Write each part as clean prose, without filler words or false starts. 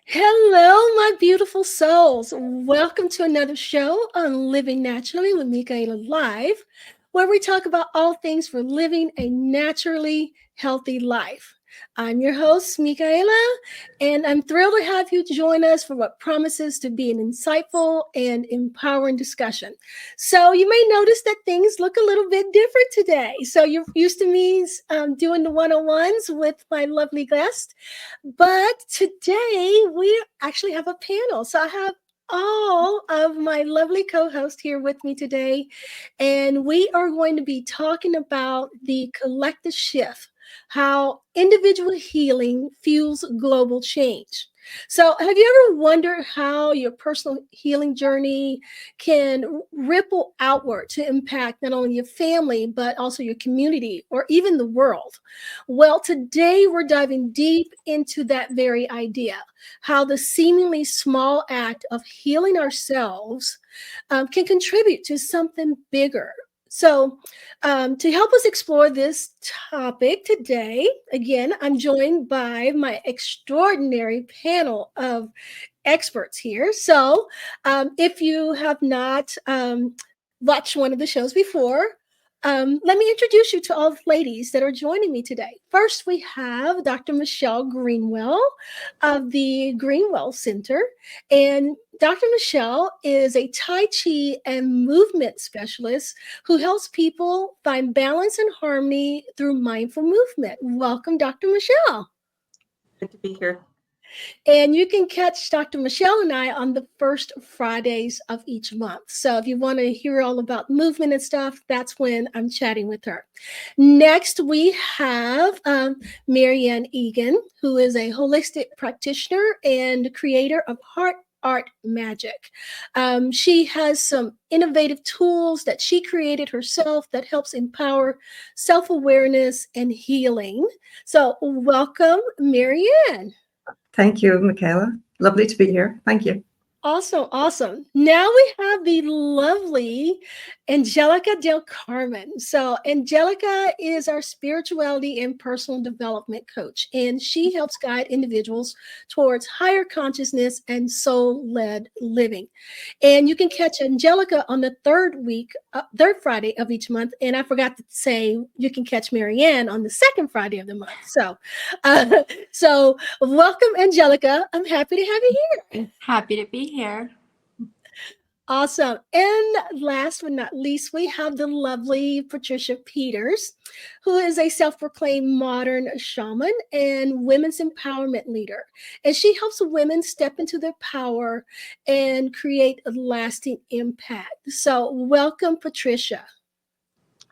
Hello, my beautiful souls. Welcome to another show on Living Naturally with Michaela Live, where we talk about all things for living a naturally healthy life. I'm your host, Michaela, and I'm thrilled to have you join us for what promises to be an insightful and empowering discussion. So, you may notice that things look a little bit different today. So, you're used to me doing the one on ones with my lovely guest. But today we actually have a panel. So I have all of my lovely co hosts here with me today. And we are going to be talking about the collective shift, how individual healing fuels global change. So, have you ever wondered how your personal healing journey can ripple outward to impact not only your family, but also your community or even the world? Well, today we're diving deep into that very idea, how the seemingly small act of healing ourselves can contribute to something bigger. So, to help us explore this topic today, again, I'm joined by my extraordinary panel of experts here. So, if you have not watched one of the shows before, let me introduce you to all the ladies that are joining me today. First, we have Dr. Michelle Greenwell of the Greenwell Center. And Dr. Michelle is a Tai Chi and movement specialist who helps people find balance and harmony through mindful movement. Welcome, Dr. Michelle. Good to be here. And you can catch Dr. Michelle and I on the first Fridays of each month. So if you want to hear all about movement and stuff, that's when I'm chatting with her. Next, we have Marian Egan, who is a holistic practitioner and creator of Heart Art Magic. She has some innovative tools that she created herself that helps empower self-awareness and healing. So welcome, Marianne. Thank you, Michaela. Lovely to be here. Thank you. Awesome, awesome. Now we have the lovely Angelica Del Carmen. So, Angelica is our spirituality and personal development coach, and she helps guide individuals towards higher consciousness and soul led living. And you can catch Angelica on the third Friday of each month. And I forgot to say, you can catch Marianne on the second Friday of the month. Uh, so welcome, Angelica. I'm happy to have you here. Happy to be here. Awesome. And last but not least, we have the lovely Patricia Peters, who is a self proclaimed modern shaman and women's empowerment leader. And she helps women step into their power and create a lasting impact. So, welcome, Patricia.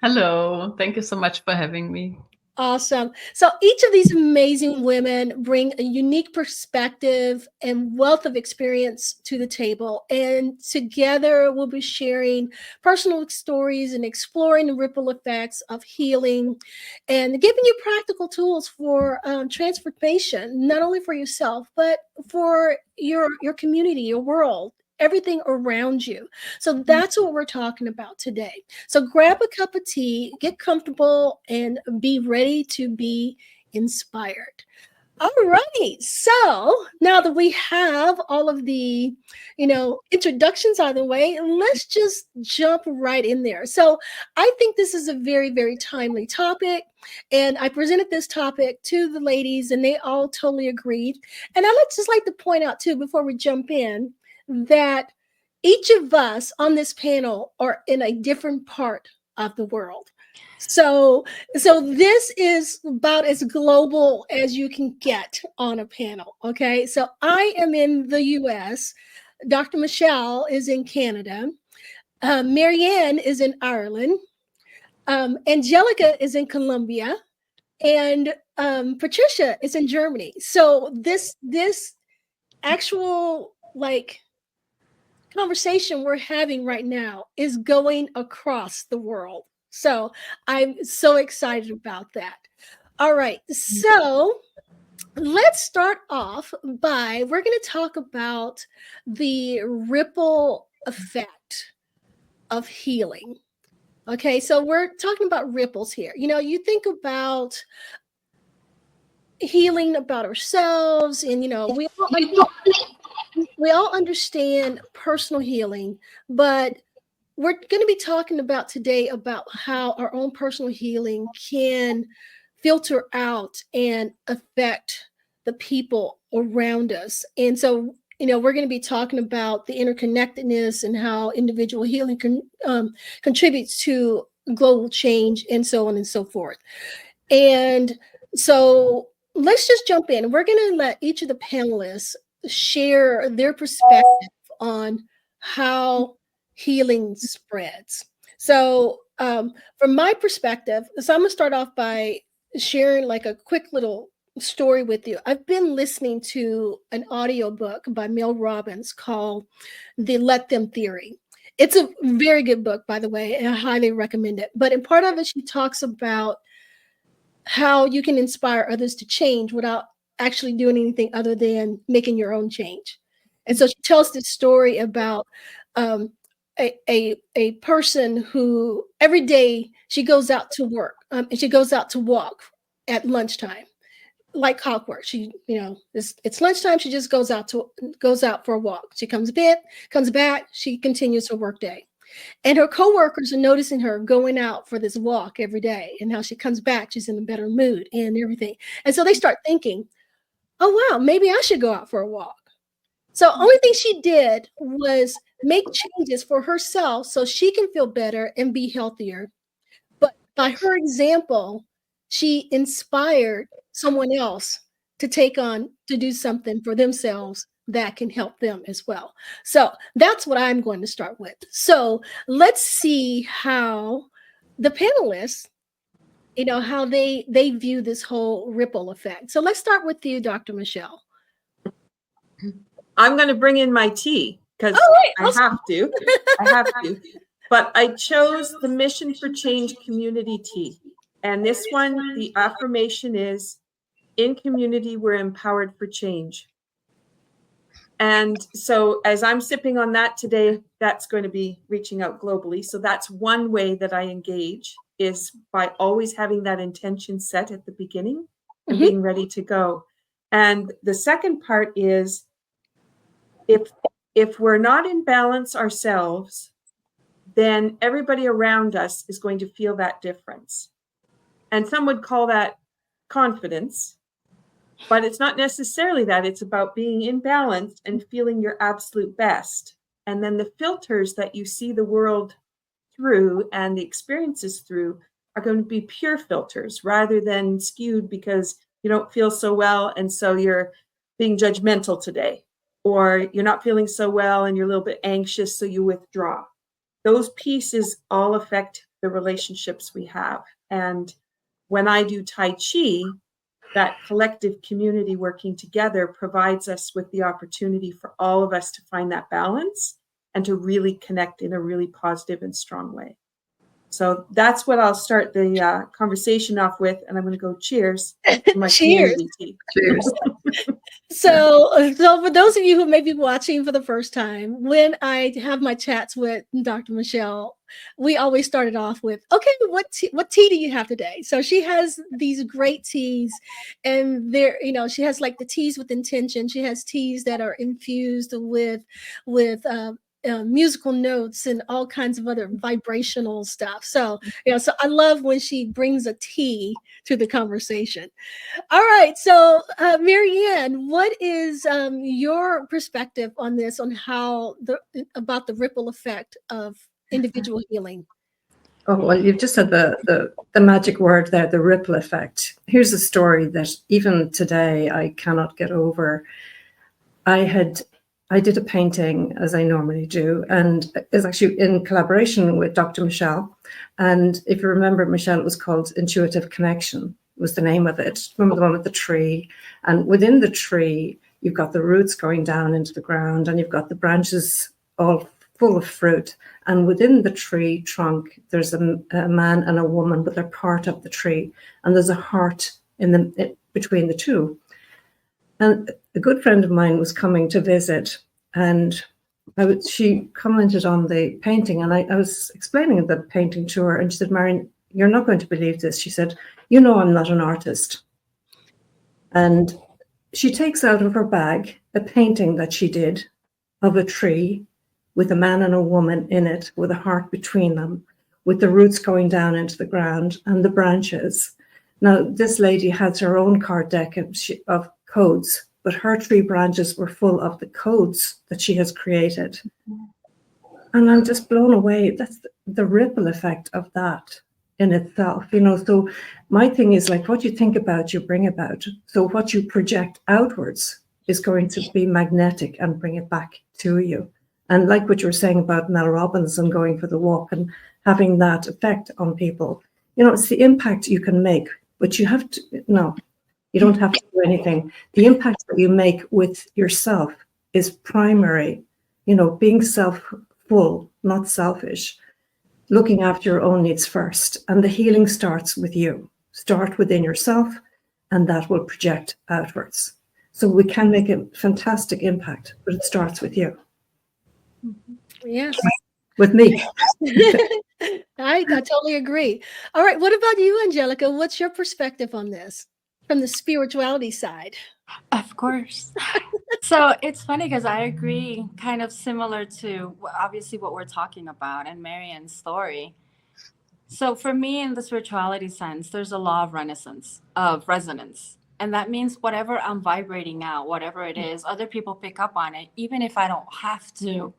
Hello, thank you so much for having me. Awesome. So each of these amazing women bring a unique perspective and wealth of experience to the table. And together we'll be sharing personal stories and exploring the ripple effects of healing and giving you practical tools for transformation, not only for yourself, but for your community, your world, everything around you. So that's what we're talking about today. So grab a cup of tea, get comfortable, and be ready to be inspired. All righty. So now that we have all of the, introductions out of the way, let's just jump right in there. So I think this is a very, very timely topic. And I presented this topic to the ladies and they all totally agreed. And I would just like to point out too, before we jump in, that each of us on this panel are in a different part of the world. So this is about as global as you can get on a panel. Okay. So I am in the US. Dr. Michelle is in Canada. Marianne is in Ireland. Angelica is in Colombia. And Patricia is in Germany. So this actual conversation we're having right now is going across the world. So I'm so excited about that. All right. So let's start off by we're going to talk about the ripple effect of healing. Okay. So we're talking about ripples here. You think about healing about ourselves, and we all understand personal healing, but we're going to be talking about today about how our own personal healing can filter out and affect the people around us. And so, we're going to be talking about the interconnectedness and how individual healing contributes to global change and so on and so forth. And so let's just jump in. We're going to let each of the panelists share their perspective on how healing spreads. So, from my perspective, so I'm going to start off by sharing like a quick little story with you. I've been listening to an audiobook by Mel Robbins called The Let Them Theory. It's a very good book, by the way, and I highly recommend it. But in part of it, she talks about how you can inspire others to change without actually doing anything other than making your own change. And so she tells this story about a person who every day she goes out to work, and she goes out to walk at lunchtime, like clockwork. She, it's lunchtime. She just goes out for a walk. She comes back. She continues her work day. And her coworkers are noticing her going out for this walk every day, and how she comes back, she's in a better mood and everything. And so they start thinking, oh, wow, maybe I should go out for a walk. So only thing she did was make changes for herself so she can feel better and be healthier. But by her example, she inspired someone else to do something for themselves that can help them as well. So that's what I'm going to start with. So let's see how the panelists, how they view this whole ripple effect. So let's start with you, Dr. Michelle. I'm going to bring in my tea because I have to. But I chose the Mission for Change community tea. And this one, the affirmation is, in community, we're empowered for change. And so as I'm sipping on that today, that's going to be reaching out globally. So that's one way that I engage, is by always having that intention set at the beginning and being ready to go. And the second part is, if we're not in balance ourselves, then everybody around us is going to feel that difference. And some would call that confidence, but it's not necessarily that. It's about being in balance and feeling your absolute best. And then the filters that you see the world through and the experiences through are going to be pure filters rather than skewed because you don't feel so well and so you're being judgmental today, or you're not feeling so well and you're a little bit anxious so you withdraw. Those pieces all affect the relationships we have. And when I do Tai Chi, that collective community working together provides us with the opportunity for all of us to find that balance and to really connect in a really positive and strong way. So that's what I'll start the conversation off with. And I'm going to go cheers to my community tea. Cheers. So for those of you who may be watching for the first time, when I have my chats with Dr. Michelle, we always started off with, okay, what tea do you have today? So she has these great teas, and she has like the teas with intention. She has teas that are infused with musical notes and all kinds of other vibrational stuff. So, so I love when she brings a tea to the conversation. All right. So, Marian, what is your perspective on this, on how about the ripple effect of individual healing? Oh, well, you've just said the magic word there, the ripple effect. Here's a story that even today I cannot get over. I did a painting, as I normally do, and it's actually in collaboration with Dr. Michelle. And if you remember, Michelle, it was called Intuitive Connection, was the name of it. Remember the one with the tree? And within the tree, you've got the roots going down into the ground, and you've got the branches all full of fruit. And within the tree trunk, there's a man and a woman, but they're part of the tree. And there's a heart between the two. And a good friend of mine was coming to visit, and she commented on the painting, and I was explaining the painting to her, and she said, Marian, you're not going to believe this. She said, I'm not an artist. And she takes out of her bag a painting that she did of a tree with a man and a woman in it, with a heart between them, with the roots going down into the ground and the branches. Now, this lady has her own card deck of codes, but her tree branches were full of the codes that she has created. And I'm just blown away. That's the ripple effect of that in itself, So my thing is, like, what you think about, you bring about. So what you project outwards is going to be magnetic and bring it back to you. And like what you were saying about Mel Robbins and going for the walk and having that effect on people, it's the impact you can make, but you have to, no, you don't have to do anything. The impact that you make with yourself is primary, being full, not selfish, looking after your own needs first. And the healing starts with you. Start within yourself, and that will project outwards. So we can make a fantastic impact, but it starts with you. Yes. With me. I totally agree. All right. What about you, Angelica? What's your perspective on this from the spirituality side? Of course. So it's funny because I agree, kind of similar to obviously what we're talking about and Marian's story. So for me, in the spirituality sense, there's a law of resonance. And that means whatever I'm vibrating out, whatever it is, other people pick up on it, even if I don't have to,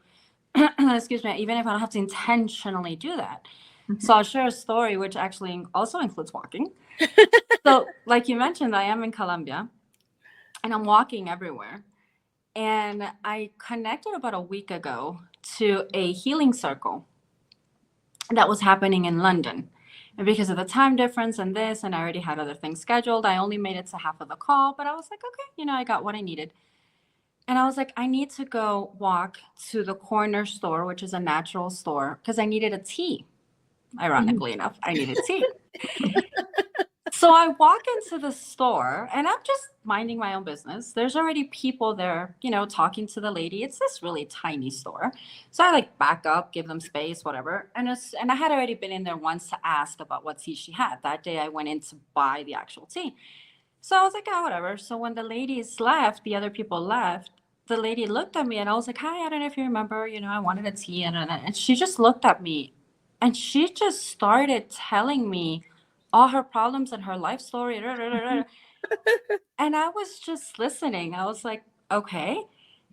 excuse me, even if I don't have to intentionally do that. So I'll share a story, which actually also includes walking. So like you mentioned, I am in Colombia and I'm walking everywhere. And I connected about a week ago to a healing circle that was happening in London. And because of the time difference and this, and I already had other things scheduled, I only made it to half of the call, but I was like, okay, I got what I needed. And I was like, I need to go walk to the corner store, which is a natural store, because I needed a tea. Ironically enough, I needed tea. So I walk into the store and I'm just minding my own business. There's already people there, talking to the lady. It's this really tiny store. So I back up, give them space, whatever. And I had already been in there once to ask about what tea she had. That day I went in to buy the actual tea. So I was like, oh, whatever. So when the ladies left, the other people left, the lady looked at me and I was like, hi, I don't know if you remember, I wanted a tea. And she just looked at me and she just started telling me all her problems and her life story. And I was just listening. I was like, okay.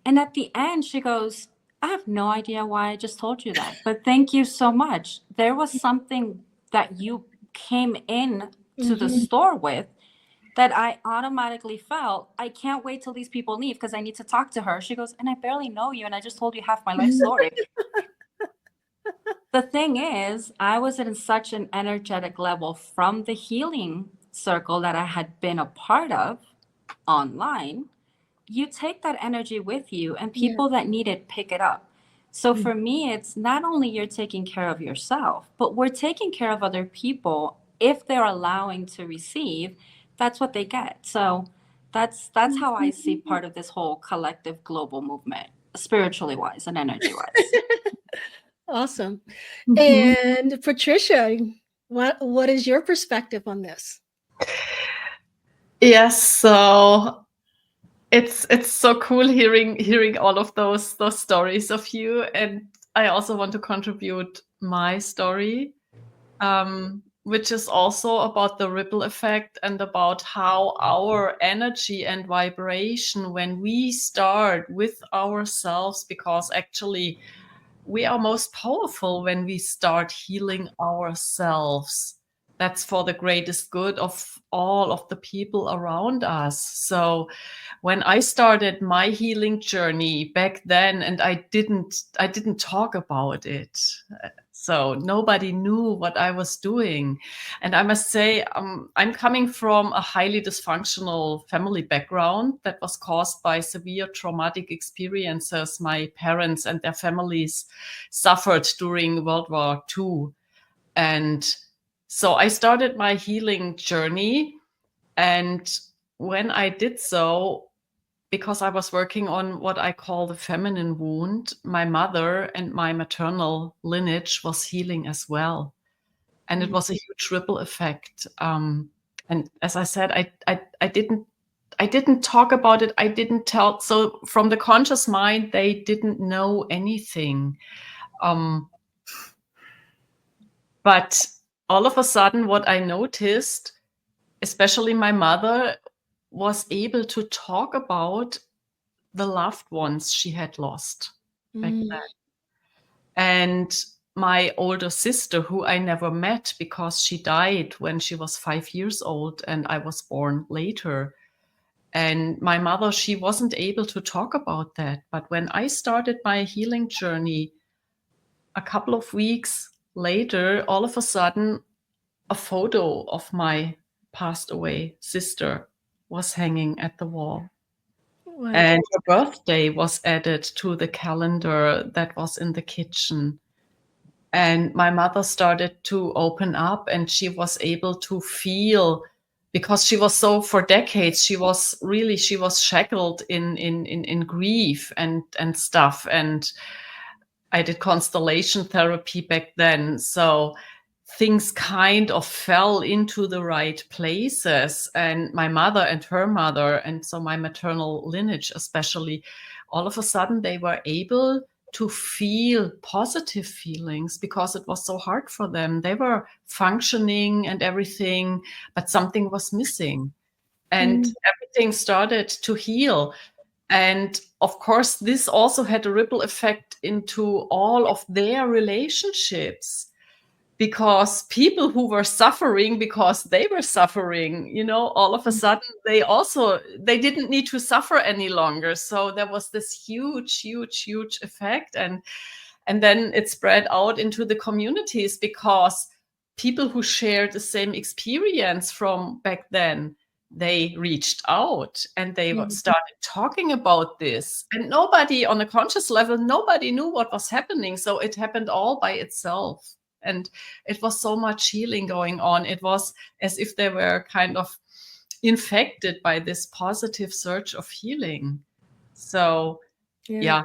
And at the end, she goes, I have no idea why I just told you that, but thank you so much. There was something that you came in to the store with that I automatically felt, I can't wait till these people leave because I need to talk to her. She goes, and I barely know you. And I just told you half my life story. The thing is, I was in such an energetic level from the healing circle that I had been a part of online. You take that energy with you and people that need it pick it up. So for me, it's not only you're taking care of yourself, but we're taking care of other people. If they're allowing to receive, that's what they get. So that's how I see part of this whole collective global movement, spiritually wise and energy wise. Awesome. And Patricia, what is your perspective on this? Yes, so it's so cool hearing all of those stories of you, and I also want to contribute my story, which is also about the ripple effect and about how our energy and vibration, when we start with ourselves, because actually we are most powerful when we start healing ourselves. That's for the greatest good of all of the people around us. So when I started my healing journey back then, and I didn't talk about it. So nobody knew what I was doing. And I must say, I'm coming from a highly dysfunctional family background that was caused by severe traumatic experiences my parents and their families suffered during World War II. And so I started my healing journey. And when I did so, because I was working on what I call the feminine wound, my mother and my maternal lineage was healing as well. And it was a huge ripple effect. And as I said, I I didn't talk about it. I didn't tell. So from the conscious mind, they didn't know anything. But all of a sudden, what I noticed, especially my mother, was able to talk about the loved ones she had lost back then. And my older sister, who I never met because she died when she was 5 years old and I was born later. And my mother, she wasn't able to talk about that. But when I started my healing journey, a couple of weeks later, all of a sudden, a photo of my passed away sister was hanging at the wall. Wow. And her birthday was added to the calendar that was in the kitchen. And my mother started to open up, and she was able to feel, because she was so, for decades, she was shackled in grief and stuff. And I did constellation therapy back then. So things kind of fell into the right places. And my mother and her mother, and so my maternal lineage especially, all of a sudden they were able to feel positive feelings because it was so hard for them. They were functioning and everything, but something was missing. And everything started to heal. And of course, this also had a ripple effect into all of their relationships, because people who were suffering because they were suffering, you know, all of a sudden they didn't need to suffer any longer. So there was this huge effect. And then it spread out into the communities, because people who shared the same experience from back then, they reached out and they started talking about this. And nobody on a conscious level, nobody knew what was happening. So it happened all by itself. And it was so much healing going on. It was as if they were kind of infected by this positive surge of healing. So, yeah.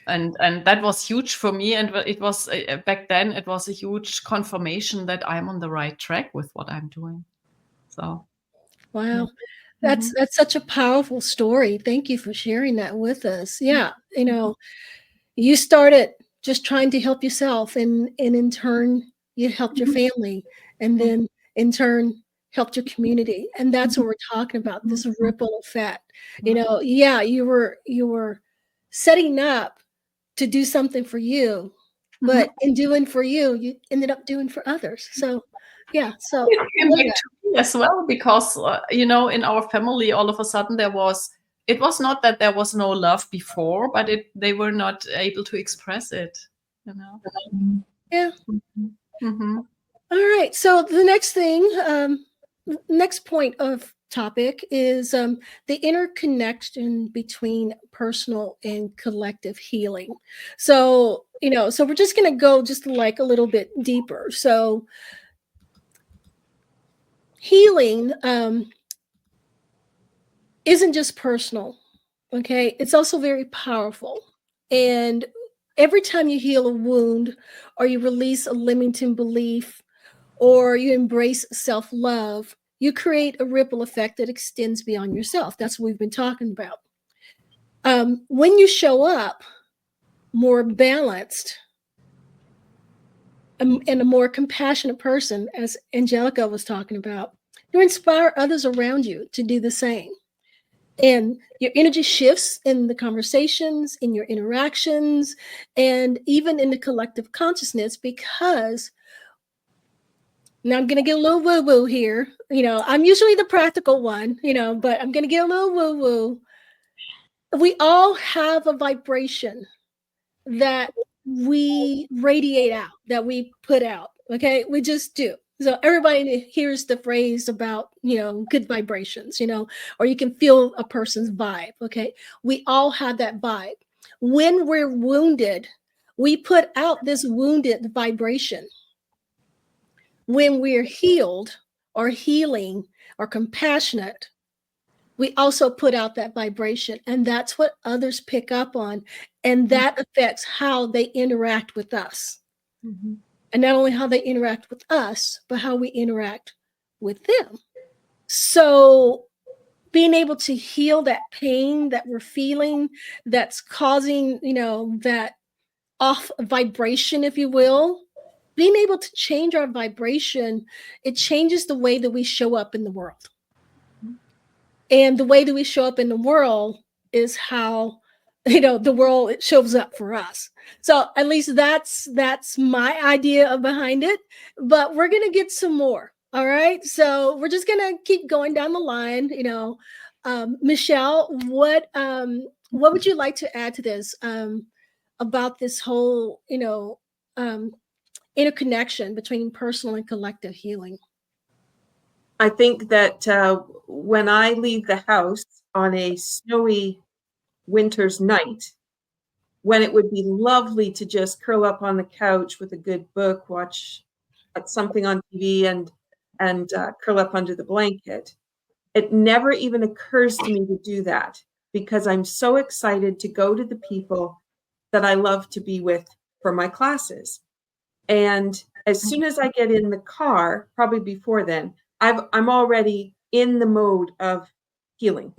And that was huge for me. And it was back then, it was a huge confirmation that I'm on the right track with what I'm doing. So, wow. That's such a powerful story. Thank you for sharing that with us. Yeah, you know, you started just trying to help yourself, and in turn you helped your family, and then in turn helped your community. And that's what we're talking about, this ripple effect. You know, yeah, you were setting up to do something for you, but in doing for you, you ended up doing for others. So yeah, so it came back to me as well, because you know, in our family, all of a sudden it was not that there was no love before, but they were not able to express it, you know. yeah. All right. So the next thing, next point of topic is the interconnection between personal and collective healing. So, you know, so we're just going to go just like a little bit deeper. So healing isn't just personal. Okay. It's also very powerful. And every time you heal a wound, or you release a limiting belief, or you embrace self-love, you create a ripple effect that extends beyond yourself. That's what we've been talking about. When you show up more balanced and a more compassionate person, as Angelica was talking about, you inspire others around you to do the same. And your energy shifts in the conversations, in your interactions, and even in the collective consciousness, because now I'm going to get a little woo-woo here. You know, I'm usually the practical one, you know, but I'm going to get a little woo-woo. We all have a vibration that we radiate out, that we put out. Okay. We just do. So everybody hears the phrase about, you know, good vibrations, you know, or you can feel a person's vibe. Okay. We all have that vibe. When we're wounded, we put out this wounded vibration. When we're healed or healing or compassionate, we also put out that vibration, and that's what others pick up on, and that affects how they interact with us. And not only how they interact with us, but how we interact with them. So being able to heal that pain that we're feeling that's causing, that off vibration, if you will. Being able to change our vibration, it changes the way that we show up in the world. And the way that we show up in the world is how, the world shows up for us. So at least that's my idea behind it. But we're gonna get some more. All right. So we're just gonna keep going down the line. Michelle, what would you like to add to this about this whole, interconnection between personal and collective healing? I think that when I leave the house on a snowy winter's night, when it would be lovely to just curl up on the couch with a good book, watch something on TV, and curl up under the blanket, it never even occurs to me to do that, because I'm so excited to go to the people that I love to be with for my classes. And as soon as I get in the car, probably before then, I'm already in the mode of healing.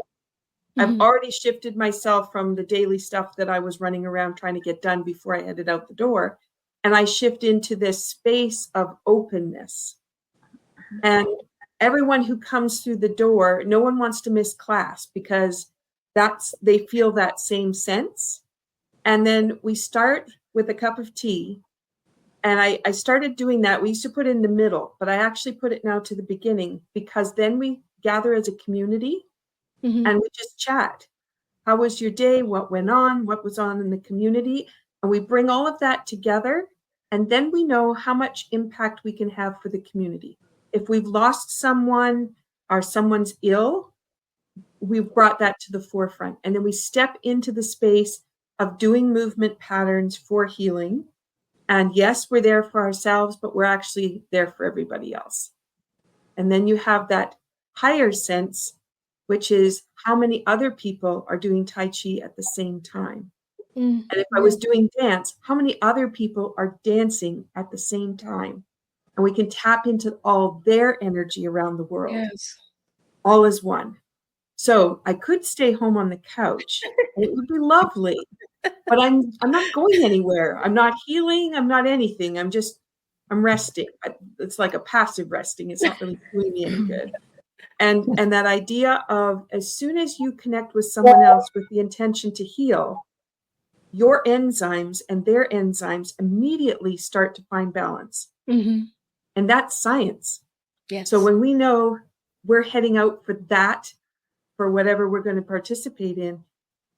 I've already shifted myself from the daily stuff that I was running around trying to get done before I headed out the door. And I shift into this space of openness. And everyone who comes through the door, no one wants to miss class, because they feel that same sense. And then we start with a cup of tea. And I started doing that. We used to put it in the middle, but I actually put it now to the beginning, because then we gather as a community and we just chat. How was your day? What went on? What was on in the community? And we bring all of that together. And then we know how much impact we can have for the community. If we've lost someone or someone's ill, we've brought that to the forefront. And then we step into the space of doing movement patterns for healing. And yes, we're there for ourselves, but we're actually there for everybody else. And then you have that higher sense, which is how many other people are doing Tai Chi at the same time. And if I was doing dance, how many other people are dancing at the same time? And we can tap into all their energy around the world. Yes. All as one. So I could stay home on the couch, and it would be lovely. But I'm not going anywhere. I'm not healing. I'm not anything. I'm resting. It's like a passive resting. It's not really doing me any good. And that idea of, as soon as you connect with someone else with the intention to heal, your enzymes and their enzymes immediately start to find balance. And that's science. Yes. So when we know we're heading out for that, for whatever we're going to participate in,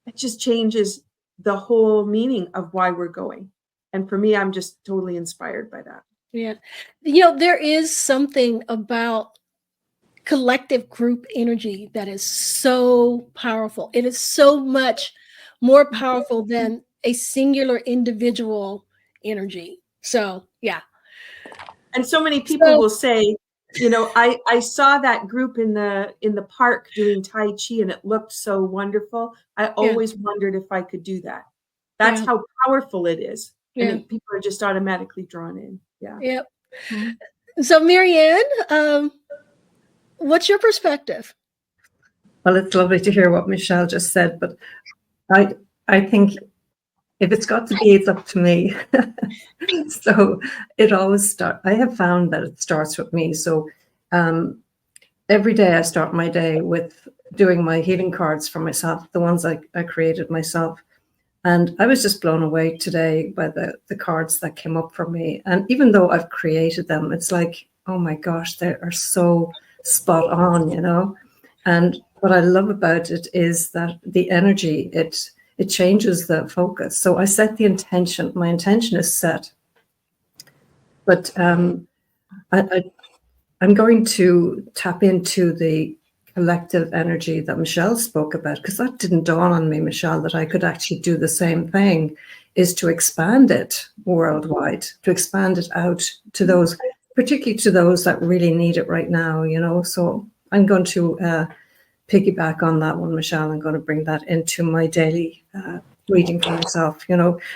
it just changes the whole meaning of why we're going. And for me, I'm just totally inspired by that. Yeah. There is something about collective group energy that is so powerful. It is so much more powerful than a singular individual energy. So, yeah. And so many people will say, I saw that group in the park doing Tai Chi, and it looked so wonderful. I always wondered if I could do that. That's how powerful it is. And people are just automatically drawn in. Yeah. Yep. So, Marian, what's your perspective? Well, it's lovely to hear what Michelle just said, but I think if it's got to be, it's up to me. So it always starts. I have found that it starts with me. So every day I start my day with doing my healing cards for myself, the ones I created myself. And I was just blown away today by the cards that came up for me. And even though I've created them, it's like, oh my gosh, they are so spot on, And what I love about it is that the energy, it changes the focus. So I set the intention. My intention is set. But I'm going to tap into the collective energy that Michelle spoke about, because that didn't dawn on me, Michelle, that I could actually do the same thing, is to expand it worldwide, to expand it out to those, particularly to those that really need it right now, So I'm going to piggyback on that one, Michelle. I'm going to bring that into my daily reading for myself,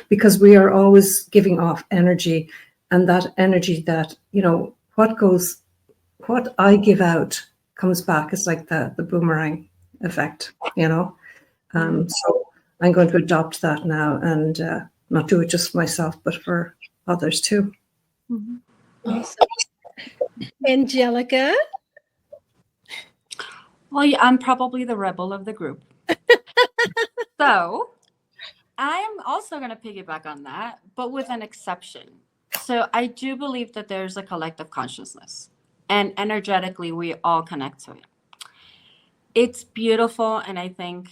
because we are always giving off energy, and that energy that, what I give out comes back. It's like the boomerang. effect, So I'm going to adopt that now and not do it just for myself, but for others too. Awesome. Angelica? Well, yeah, I'm probably the rebel of the group. So I'm also going to piggyback on that, but with an exception. So I do believe that there's a collective consciousness, and energetically, we all connect to it. It's beautiful, and I think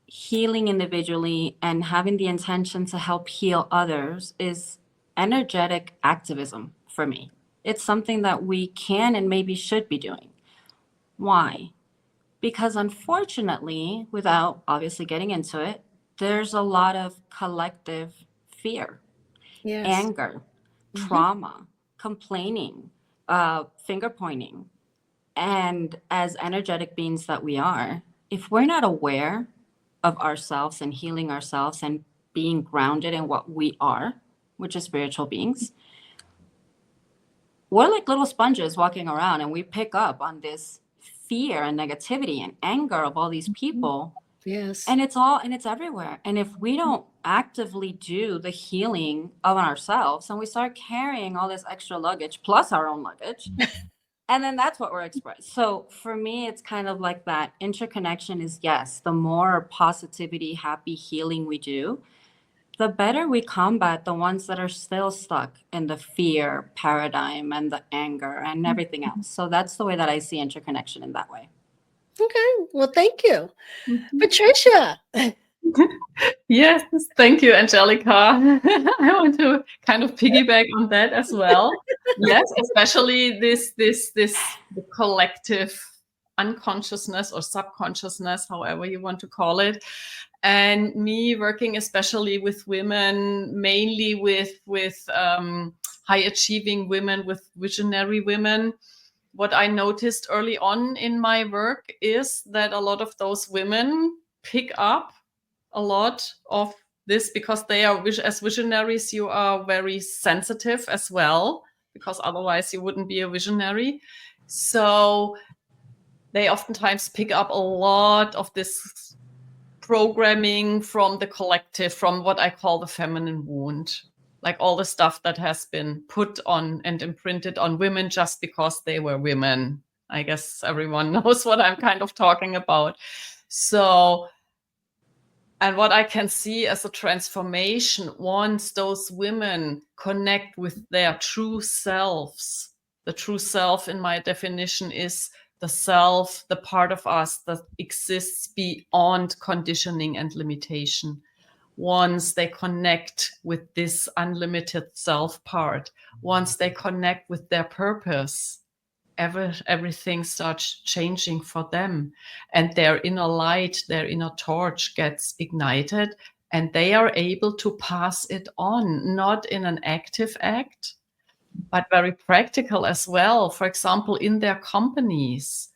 healing individually and having the intention to help heal others is energetic activism for me. It's something that we can and maybe should be doing. Why? Because unfortunately, without obviously getting into it, there's a lot of collective fear, Yes. anger, trauma, complaining, finger pointing. And as energetic beings that we are, if we're not aware of ourselves and healing ourselves and being grounded in what we are, which is spiritual beings, we're like little sponges walking around, and we pick up on this fear and negativity and anger of all these people. Yes. And it's everywhere. And if we don't actively do the healing of ourselves, and we start carrying all this extra luggage plus our own luggage, and then that's what we're expressed. So for me, it's kind of like that interconnection is, yes, the more positivity, happy healing we do, the better we combat the ones that are still stuck in the fear paradigm and the anger and everything else. So that's the way that I see interconnection in that way. Okay. Well, thank you. Patricia. Yes, thank you, Angelica. I want to kind of piggyback on that as well. Yes, especially this the collective unconsciousness or subconsciousness, however you want to call it. And me working especially with women, mainly with high achieving women, with visionary women. What I noticed early on in my work is that a lot of those women pick up a lot of this because they are, as visionaries, you are very sensitive as well, because otherwise you wouldn't be a visionary. So they oftentimes pick up a lot of this programming from the collective, from what I call the feminine wound, like all the stuff that has been put on and imprinted on women just because they were women. I guess everyone knows what I'm kind of talking about. So, and what I can see as a transformation, once those women connect with their true selves, the true self in my definition is the self, the part of us that exists beyond conditioning and limitation. Once they connect with this unlimited self part, once they connect with their purpose, everything starts changing for them, and their inner light, their inner torch gets ignited, and they are able to pass it on, not in an active act, but very practical as well. For example, in their companies,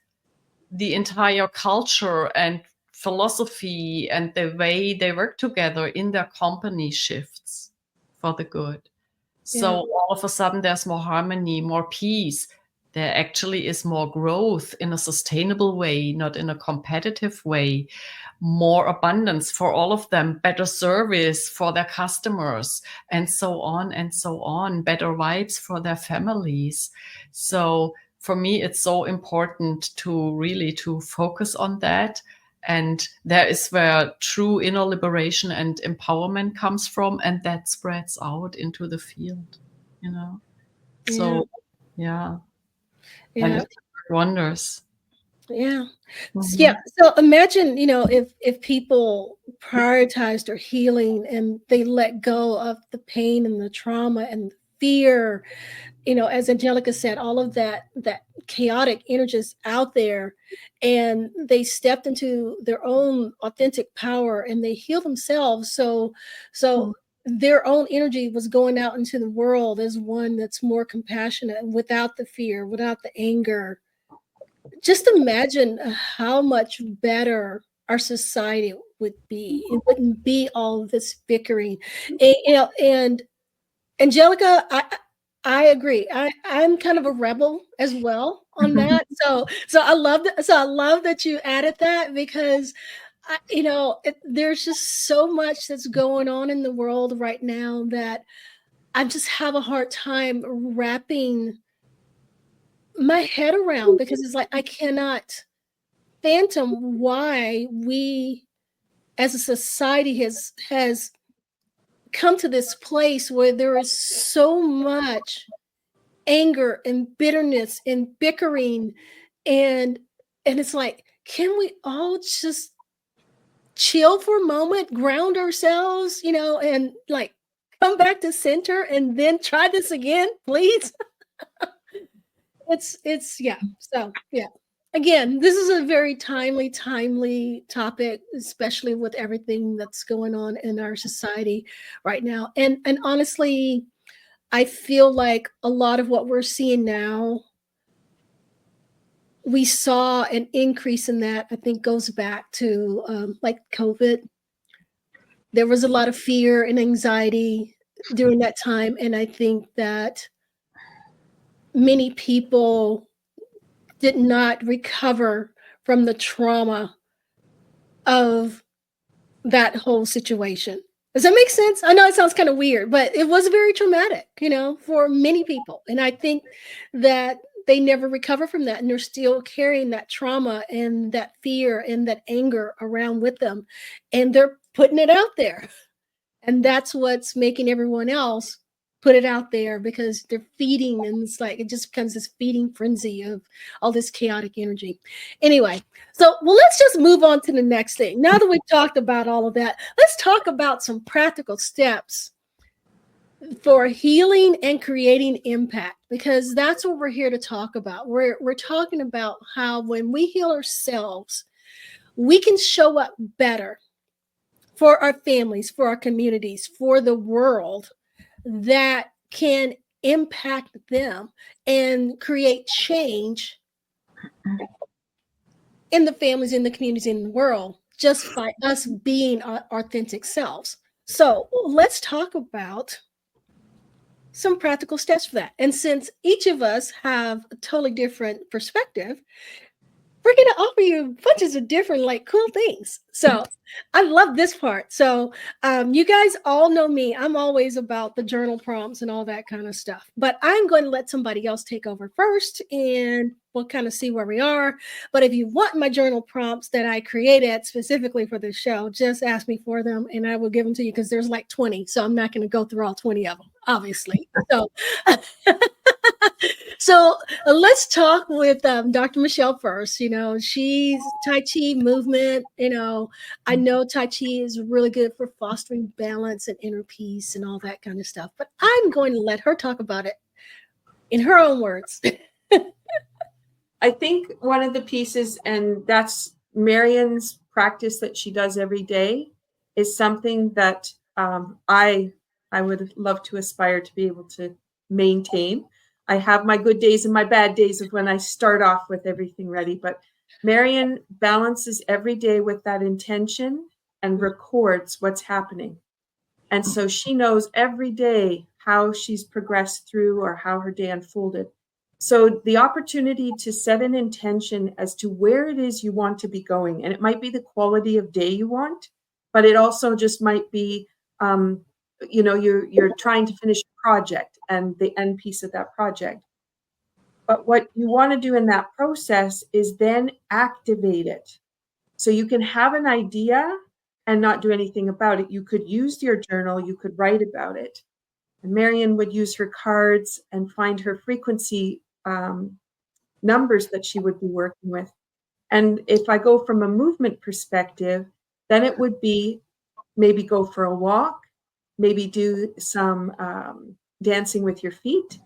the entire culture and philosophy and the way they work together in their company shifts for the good. So all of a sudden there's more harmony, more peace. There actually is more growth in a sustainable way, not in a competitive way, more abundance for all of them, better service for their customers, and so on, better vibes for their families. So for me, it's so important to really to focus on that. And there is where true inner liberation and empowerment comes from, and that spreads out into the field, So, yeah. And it wonders. Yeah. Yeah. So imagine, if people prioritized their healing and they let go of the pain and the trauma and the fear, as Angelica said, all of that chaotic energies out there, and they stepped into their own authentic power and they heal themselves. So their own energy was going out into the world as one that's more compassionate and without the fear, without the anger. Just imagine how much better our society would be. It wouldn't be all this bickering. And Angelica, I agree. I'm kind of a rebel as well on that. So I love that. So I love that you added that because there's just so much that's going on in the world right now that I just have a hard time wrapping my head around, because it's like I cannot phantom why we as a society has come to this place where there is so much anger and bitterness and bickering, and it's like, can we all just chill for a moment, ground ourselves, and like come back to center and then try this again, please? It's yeah. So yeah. Again, this is a very timely topic, especially with everything that's going on in our society right now. And honestly, I feel like a lot of what we're seeing now, we saw an increase in that. I think goes back to like COVID. There was a lot of fear and anxiety during that time, and I think that many people did not recover from the trauma of that whole situation. Does that make sense? I know it sounds kind of weird, but it was very traumatic, for many people. And I think that they never recover from that, and they're still carrying that trauma and that fear and that anger around with them. And they're putting it out there. And that's what's making everyone else put it out there, because they're feeding, and it's like it just becomes this feeding frenzy of all this chaotic energy. Anyway, so let's just move on to the next thing. Now that we've talked about all of that, let's talk about some practical steps for healing and creating impact, because that's what we're here to talk about. We're talking about how when we heal ourselves, we can show up better for our families, for our communities, for the world, that can impact them and create change in the families, in the communities, in the world, just by us being our authentic selves. So let's talk about some practical steps for that. And since each of us have a totally different perspective, we're going to offer you bunches of different cool things. So I love this part. So you guys all know me. I'm always about the journal prompts and all that kind of stuff. But I'm going to let somebody else take over first, and we'll kind of see where we are. But if you want my journal prompts that I created specifically for this show, just ask me for them and I will give them to you, because there's like 20. So I'm not going to go through all 20 of them, obviously. So So let's talk with Dr. Michelle first. She's Tai Chi movement. I know Tai Chi is really good for fostering balance and inner peace and all that kind of stuff. But I'm going to let her talk about it in her own words. I think one of the pieces, and that's Marian's practice that she does every day, is something that I would love to aspire to be able to maintain. I have my good days and my bad days of when I start off with everything ready, but Marian balances every day with that intention and records what's happening. And so she knows every day how she's progressed through or how her day unfolded. So the opportunity to set an intention as to where it is you want to be going, and it might be the quality of day you want, but it also just might be, you're trying to finish a project and the end piece of that project. But what you want to do in that process is then activate it. So you can have an idea and not do anything about it. You could use your journal, you could write about it. And Marian would use her cards and find her frequency numbers that she would be working with. And if I go from a movement perspective, then it would be maybe go for a walk, maybe do some dancing with your feet,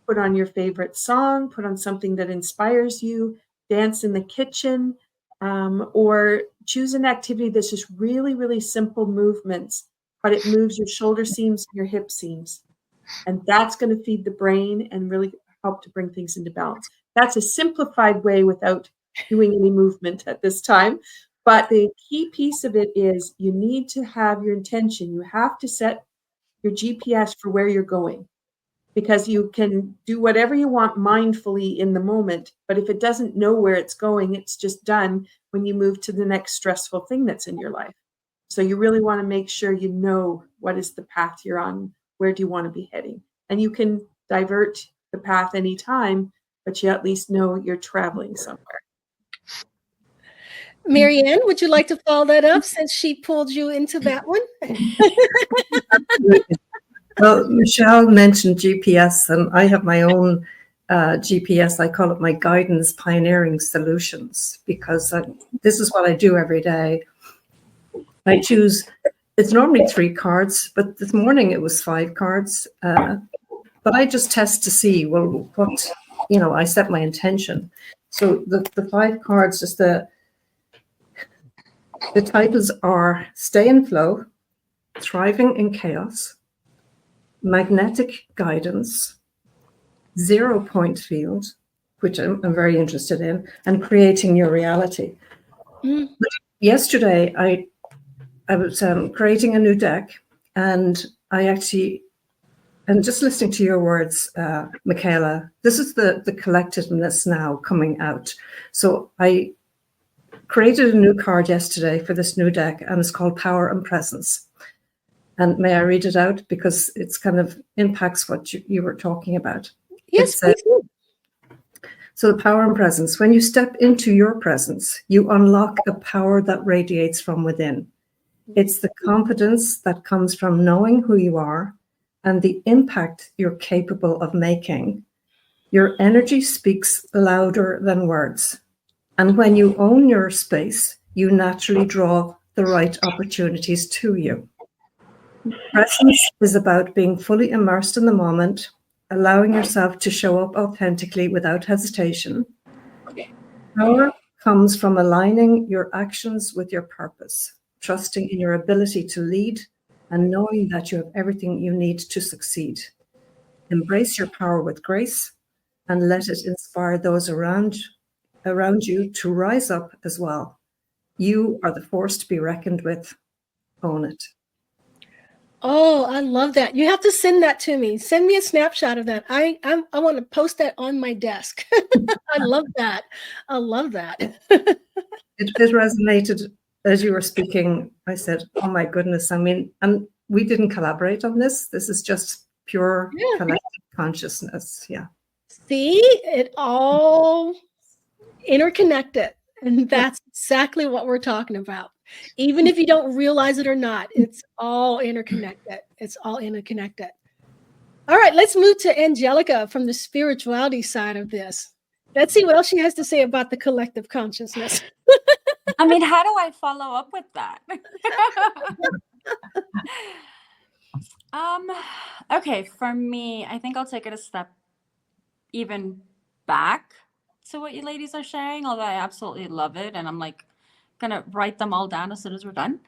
put on your favorite song, put on something that inspires you, dance in the kitchen, or choose an activity that's just really, really simple movements, but it moves your shoulder seams and your hip seams. And that's going to feed the brain and really help to bring things into balance. That's a simplified way without doing any movement at this time. But the key piece of it is you need to have your intention. You have to set your GPS for where you're going. because you can do whatever you want mindfully in the moment. But if it doesn't know where it's going, it's just done when you move to the next stressful thing that's in your life. So you really want to make sure you know what is the path you're on, where do you want to be heading. And you can divert the path anytime, but you at least know you're traveling somewhere. Marianne, would you like to follow that up since she pulled you into that one? Well, Michelle mentioned GPS, and I have my own GPS. I call it my guidance pioneering solutions, because this is what I do every day. I choose, it's normally 3 cards, but this morning it was 5 cards. But I just test to see, well, what, I set my intention. So the 5 cards, just the titles are Stay in Flow, Thriving in Chaos, Magnetic Guidance, 0 Point Field, which I'm very interested in, and Creating Your Reality. Mm. Yesterday, I was creating a new deck, and and just listening to your words, Michaela, this is the collectiveness now coming out. So I created a new card yesterday for this new deck, and it's called Power and Presence. And may I read it out, because it's kind of impacts what you were talking about. Yes, please do. So the power and presence. When you step into your presence, you unlock a power that radiates from within. It's the confidence that comes from knowing who you are and the impact you're capable of making. Your energy speaks louder than words. And when you own your space, you naturally draw the right opportunities to you. Presence is about being fully immersed in the moment, allowing yourself to show up authentically without hesitation. Power comes from aligning your actions with your purpose, trusting in your ability to lead, and knowing that you have everything you need to succeed. Embrace your power with grace and let it inspire those around you to rise up as well. You are the force to be reckoned with. Own it. Oh, I love that. You have to send that to me. Send me a snapshot of that. I want to post that on my desk. I love that. I love that. It resonated as you were speaking. I said, oh my goodness. I mean, and we didn't collaborate on this. This is just pure collective consciousness. Yeah. See, it all interconnected. And that's exactly what we're talking about. Even if you don't realize it or not, it's all interconnected. It's all interconnected. All right, let's move to Angelica from the spirituality side of this. Let's see what else she has to say about the collective consciousness. I mean, how do I follow up with that? Okay, for me, I think I'll take it a step even back to what you ladies are sharing, although I absolutely love it. And I'm like gonna write them all down as soon as we're done.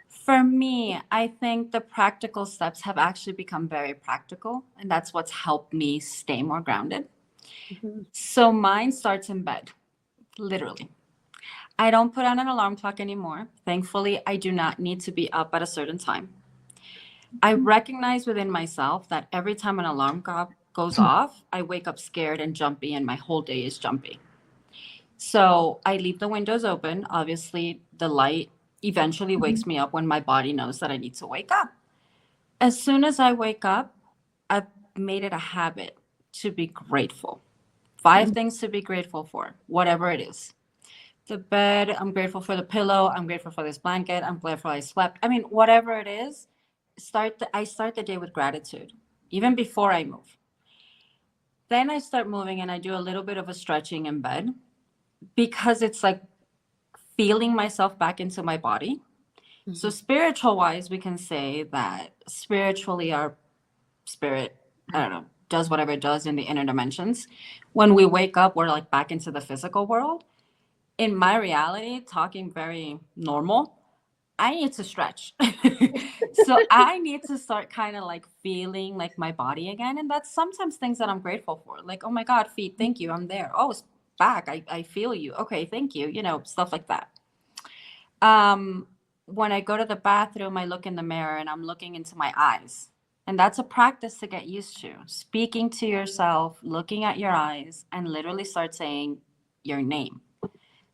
For me, I think the practical steps have actually become very practical, and that's what's helped me stay more grounded. Mm-hmm. So mine starts in bed, literally. I don't put on an alarm clock anymore. Thankfully, I do not need to be up at a certain time. I recognize within myself that every time an alarm goes off, I wake up scared and jumpy, and my whole day is jumpy. So I leave the windows open. Obviously, the light eventually wakes me up when my body knows that I need to wake up. As soon as I wake up, I've made it a habit to be grateful. 5 things to be grateful for, whatever it is. The bed, I'm grateful for the pillow. I'm grateful for this blanket. I'm grateful I slept. I mean, whatever it is, I start the day with gratitude, even before I move. Then I start moving and I do a little bit of a stretching in bed, because it's like feeling myself back into my body. Mm-hmm. So spiritual wise, we can say that spiritually our spirit, I don't know, does whatever it does in the inner dimensions. When we wake up, we're like back into the physical world. In my reality, talking very normal, I need to stretch. So I need to start kind of like feeling like my body again. And that's sometimes things that I'm grateful for. Like, oh my God, feet, thank you. I'm there. Oh, it's back. I feel you. Okay, thank you. Stuff like that. When I go to the bathroom, I look in the mirror and I'm looking into my eyes. And that's a practice to get used to. Speaking to yourself, looking at your eyes, and literally start saying your name.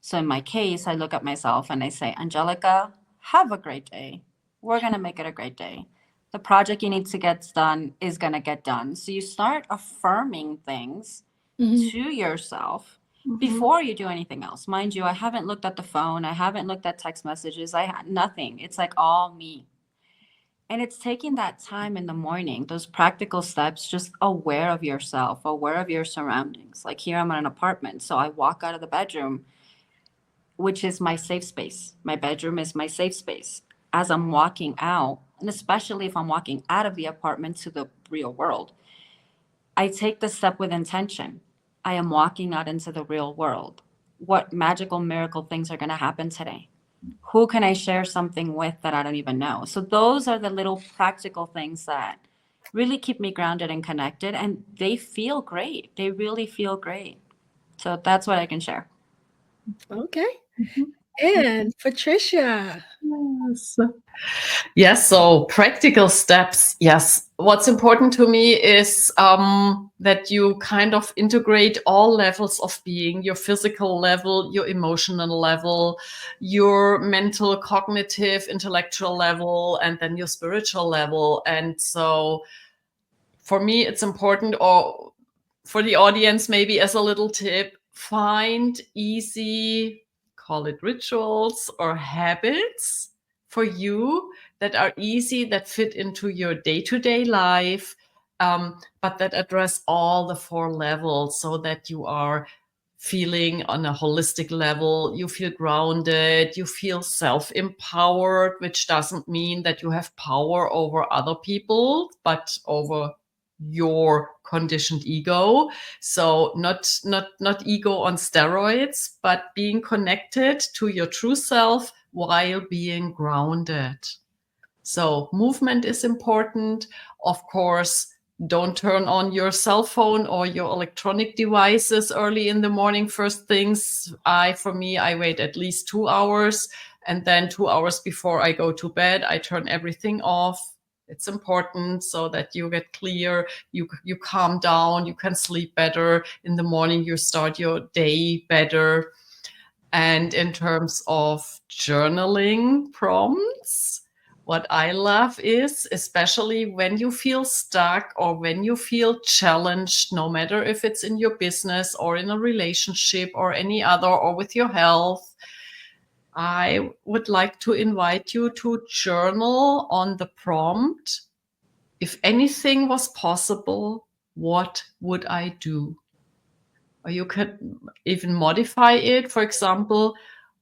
So in my case, I look at myself and I say, Angelica, have a great day. We're going to make it a great day. The project you need to get done is going to get done. So you start affirming things Mhm. to yourself before you do anything else. Mind you, I haven't looked at the phone. I haven't looked at text messages. I had nothing. It's like all me. And it's taking that time in the morning, those practical steps, just aware of yourself, aware of your surroundings. Like here, I'm in an apartment. So I walk out of the bedroom, which is my safe space. My bedroom is my safe space. As I'm walking out, and especially if I'm walking out of the apartment to the real world, I take the step with intention. I am walking out into the real world. What magical miracle things are going to happen today? Who can I share something with that I don't even know? So those are the little practical things that really keep me grounded and connected, and they feel great. They really feel great. So that's what I can share. Okay. And Patricia. Yes. Yes, so practical steps. Yes. What's important to me is that you kind of integrate all levels of being, your physical level, your emotional level, your mental, cognitive, intellectual level, and then your spiritual level. And so for me, it's important, or for the audience, maybe as a little tip, find easy, call it rituals or habits for you that are easy, that fit into your day-to-day life, but that address all the 4 levels so that you are feeling on a holistic level, you feel grounded, you feel self-empowered, which doesn't mean that you have power over other people, but over your conditioned ego. So not ego on steroids, but being connected to your true self while being grounded. So movement is important. Of course, don't turn on your cell phone or your electronic devices early in the morning. First things, I wait at least 2 hours, and then 2 hours before I go to bed, I turn everything off. It's important so that you get clear, you calm down, you can sleep better. In the morning, you start your day better. And in terms of journaling prompts, what I love is, especially when you feel stuck or when you feel challenged, no matter if it's in your business or in a relationship or any other, or with your health, I would like to invite you to journal on the prompt. If anything was possible, what would I do? Or you could even modify it. For example,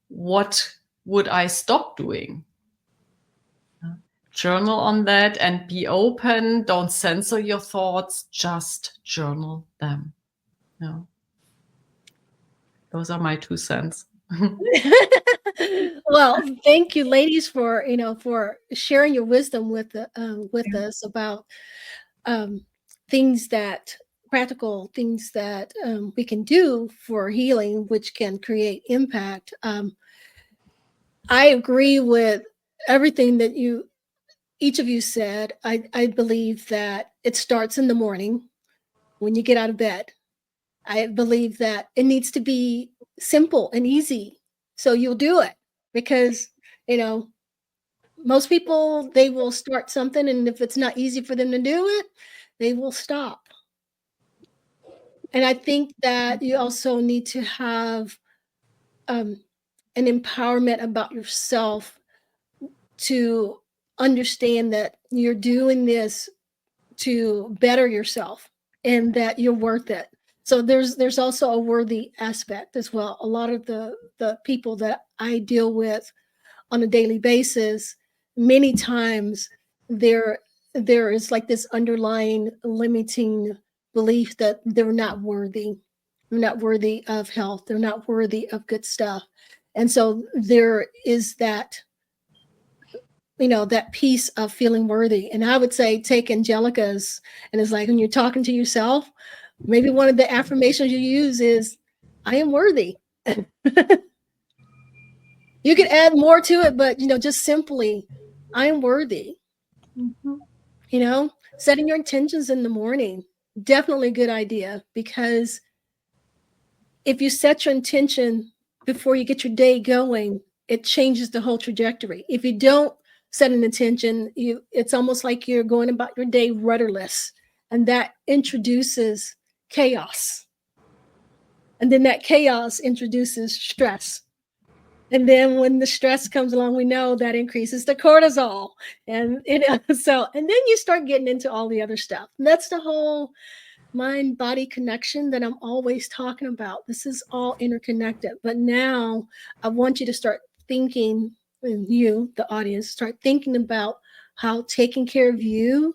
what would I stop doing? Journal on that and be open. Don't censor your thoughts. Just journal them. Yeah. Those are my 2 cents. Well, thank you, ladies, for for sharing your wisdom with us about things that practical things that we can do for healing, which can create impact. I agree with everything that each of you said. I believe that it starts in the morning when you get out of bed. I believe that it needs to be simple and easy. So you'll do it because, you know, most people, they will start something, and if it's not easy for them to do it, they will stop. And I think that you also need to have an empowerment about yourself to understand that you're doing this to better yourself and that you're worth it. So there's also a worthy aspect as well. A lot of the people that I deal with on a daily basis, many times there is like this underlying limiting belief that they're not worthy. They're not worthy of health. They're not worthy of good stuff. And so there is that, that piece of feeling worthy. And I would say take Angelica's, and it's like when you're talking to yourself, maybe one of the affirmations you use is, I am worthy. You could add more to it, but just simply, I am worthy. Mhm. You know, setting your intentions in the morning, definitely a good idea, because if you set your intention before you get your day going, it changes the whole trajectory. If you don't set an intention, it's almost like you're going about your day rudderless, and that introduces chaos. And then that chaos introduces stress. And then when the stress comes along, we know that increases the cortisol. And and then you start getting into all the other stuff. And that's the whole mind body connection that I'm always talking about. This is all interconnected. But now I want you to start thinking, and you, the audience, start thinking about how taking care of you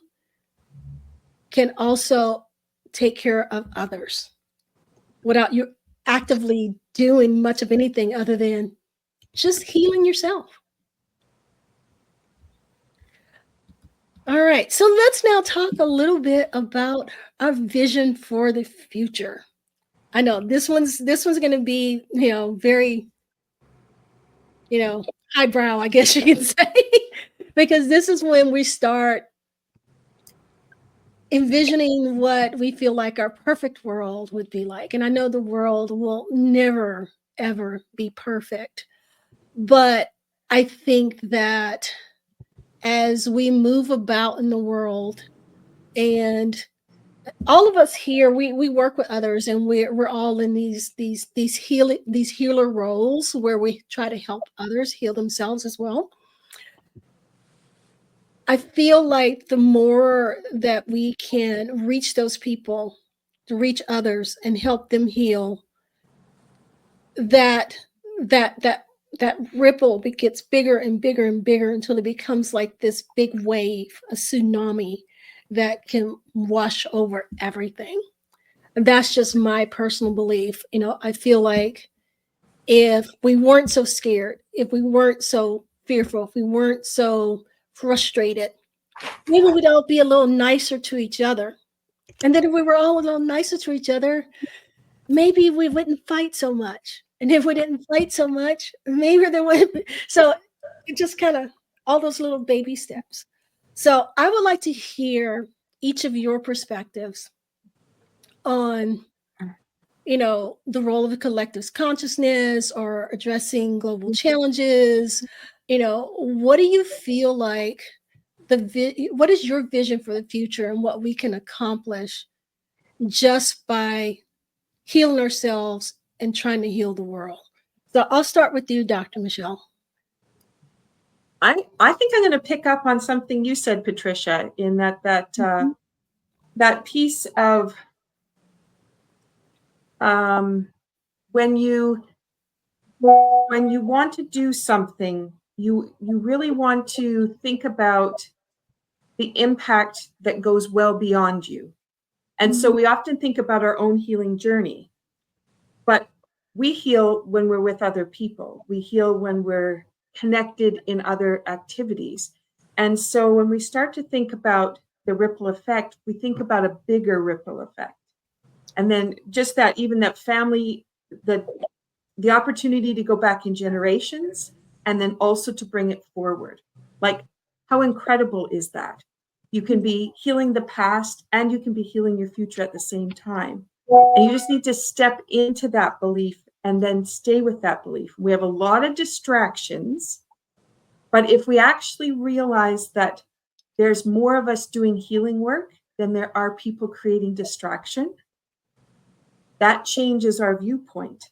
can also take care of others without you actively doing much of anything other than just healing yourself. All right, so let's now talk a little bit about our vision for the future. I know this one's going to be, very, highbrow, I guess you can say, because this is when we start envisioning what we feel like our perfect world would be like. And I know the world will never ever be perfect, but I think that as we move about in the world, and all of us here, we work with others, and we're all in these healer roles where we try to help others heal themselves as well. I feel like the more that we can reach those people, to reach others and help them heal, that that that that ripple gets bigger and bigger and bigger until it becomes like this big wave, a tsunami that can wash over everything. And that's just my personal belief. I feel like if we weren't so scared, if we weren't so fearful, if we weren't so frustrated, maybe we'd all be a little nicer to each other. And then if we were all a little nicer to each other, maybe we wouldn't fight so much. And if we didn't fight so much, maybe there wouldn't be. So it just kind of all those little baby steps. So I would like to hear each of your perspectives on, the role of a collective consciousness or addressing global challenges. What do you feel like what is your vision for the future and what we can accomplish just by healing ourselves and trying to heal the world? So I'll start with you, Dr. Michelle. I think I'm going to pick up on something you said, Patricia, in that piece of when you want to do something, you really want to think about the impact that goes well beyond you. And so we often think about our own healing journey, but we heal when we're with other people. We heal when we're connected in other activities. And so when we start to think about the ripple effect, we think about a bigger ripple effect. And then just that, even that family, the opportunity to go back in generations, and then also to bring it forward. Like, how incredible is that? You can be healing the past and you can be healing your future at the same time. And you just need to step into that belief and then stay with that belief. We have a lot of distractions, but if we actually realize that there's more of us doing healing work than there are people creating distraction, that changes our viewpoint.